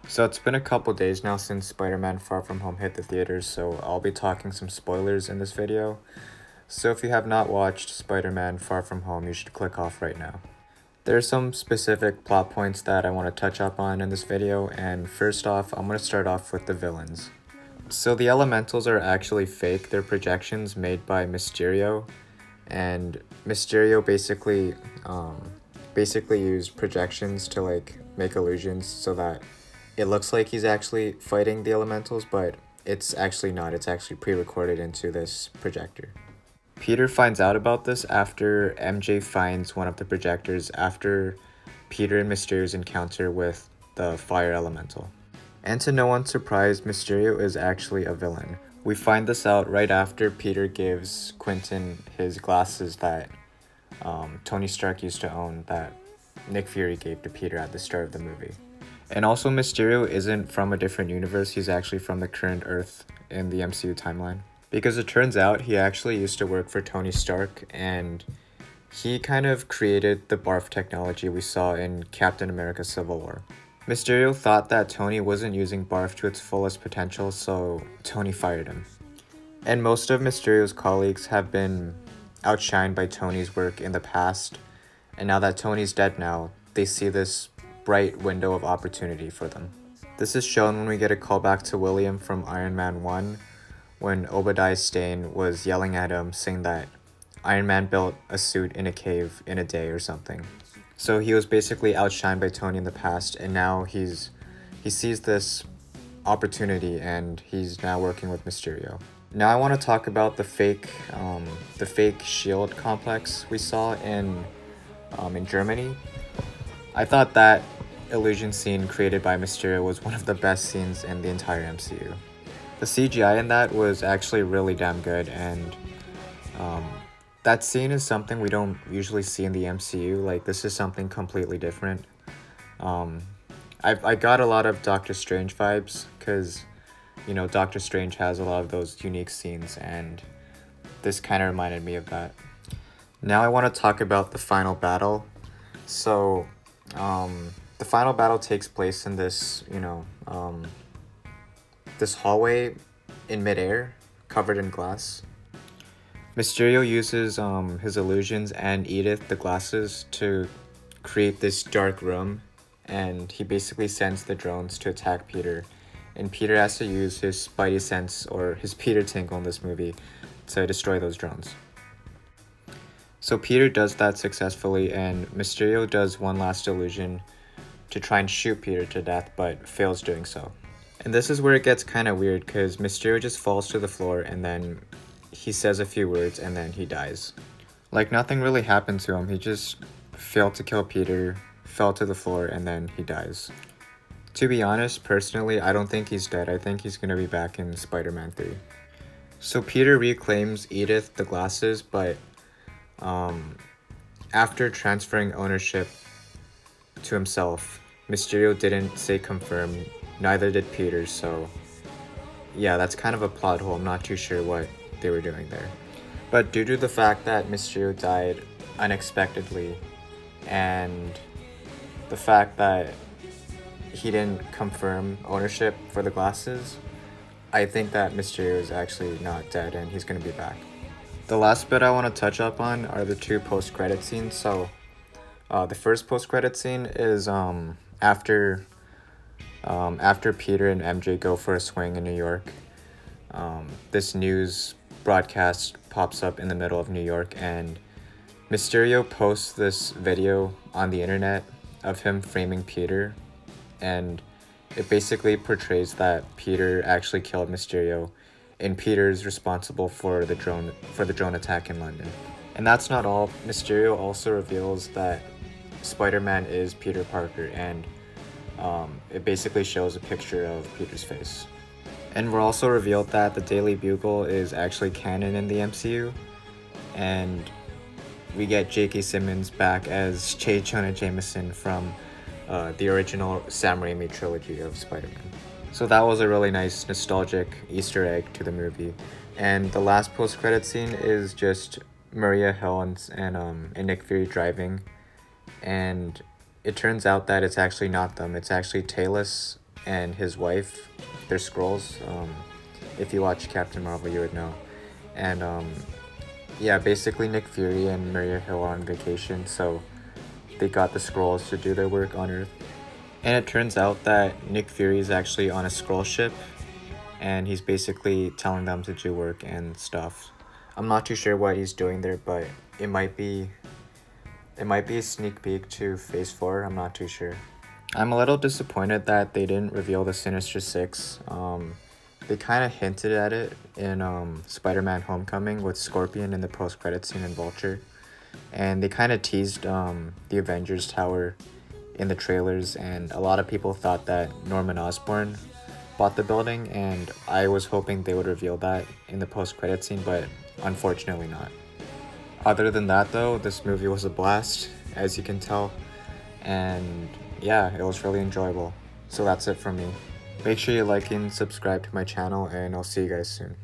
So it's been a couple days now since Spider-Man Far From Home hit the theaters, so I'll be talking some spoilers in this video. So if you have not watched Spider-Man Far From Home, you should click off right now. There are some specific plot points that I want to touch up on in this video, and first off, I'm going to start off with the villains. So the elementals are actually fake. They're projections made by Mysterio, and Mysterio basically used projections to make illusions so that it looks like he's actually fighting the elementals, but it's actually not. It's actually pre-recorded into this projector. Peter finds out about this after MJ finds one of the projectors after Peter and Mysterio's encounter with the fire elemental. And to no one's surprise, Mysterio is actually a villain. We find this out right after Peter gives Quentin his glasses that Tony Stark used to own that Nick Fury gave to Peter at the start of the movie. And also, Mysterio isn't from a different universe, he's actually from the current Earth in the MCU timeline. Because it turns out he actually used to work for Tony Stark, and he kind of created the barf technology we saw in Captain America Civil War. Mysterio thought that Tony wasn't using barf to its fullest potential, so Tony fired him. And most of Mysterio's colleagues have been outshined by Tony's work in the past, and now that Tony's dead now, they see this bright window of opportunity for them. This is shown when we get a callback to William from Iron Man 1, when Obadiah Stane was yelling at him saying that Iron Man built a suit in a cave in a day or something. So he was basically outshined by Tony in the past, and now he sees this opportunity and he's now working with Mysterio. Now I want to talk about the fake shield complex we saw in Germany. I thought that illusion scene created by Mysterio was one of the best scenes in the entire MCU. The CGI in that was actually really damn good, and that scene is something we don't usually see in the MCU. Like, this is something completely different. I got a lot of Doctor Strange vibes because, Doctor Strange has a lot of those unique scenes, and this kind of reminded me of that. Now I want to talk about the final battle. So, the final battle takes place in this, this hallway in midair, covered in glass. Mysterio uses his illusions and Edith, the glasses, to create this dark room, and he basically sends the drones to attack Peter. And Peter has to use his Spidey sense, or his Peter Tingle in this movie, to destroy those drones. So Peter does that successfully, and Mysterio does one last illusion to try and shoot Peter to death, but fails doing so. And this is where it gets kind of weird, because Mysterio just falls to the floor, and then he says a few words, and then he dies. Like, nothing really happened to him. He just failed to kill Peter, fell to the floor, and then he dies. To be honest, personally, I don't think he's dead. I think he's going to be back in Spider-Man 3. So Peter reclaims Edith, the glasses, but after transferring ownership to himself, Mysterio didn't say confirm, neither did Peter, so yeah, that's kind of a plot hole. I'm not too sure what they were doing there. But due to the fact that Mysterio died unexpectedly, and the fact that he didn't confirm ownership for the glasses, I think that Mysterio is actually not dead and he's going to be back. The last bit I want to touch up on are the two post-credit scenes. So the first post-credit scene is after Peter and MJ go for a swing in New York. This news broadcast pops up in the middle of New York, and Mysterio posts this video on the internet of him framing Peter, and it basically portrays that Peter actually killed Mysterio, and Peter's responsible for the drone attack in London. And that's not all. Mysterio also reveals that Spider-Man is Peter Parker, and it basically shows a picture of Peter's face. And we're also revealed that the Daily Bugle is actually canon in the MCU, and we get J.K. Simmons back as J. Jonah Jameson from the original Sam Raimi trilogy of Spider-Man. So that was a really nice nostalgic Easter egg to the movie. And the last post-credit scene is just Maria Hill and Nick Fury driving, and it turns out that it's actually not them. It's actually Talus and his wife, they're Skrulls. If you watch Captain Marvel, you would know. And yeah, basically Nick Fury and Maria Hill are on vacation, so they got the Skrulls to do their work on Earth. And it turns out that Nick Fury is actually on a Skrull ship, and he's basically telling them to do work and stuff. I'm not too sure what he's doing there, but it might be a sneak peek to Phase 4. I'm not too sure. I'm a little disappointed that they didn't reveal the Sinister Six. They kind of hinted at it in Spider-Man Homecoming with Scorpion in the post-credit scene and Vulture. And they kind of teased the Avengers Tower in the trailers, and a lot of people thought that Norman Osborn bought the building, and I was hoping they would reveal that in the post-credit scene, but unfortunately not. Other than that though, this movie was a blast, as you can tell, and yeah, it was really enjoyable. So that's it from me. Make sure you like and subscribe to my channel, and I'll see you guys soon.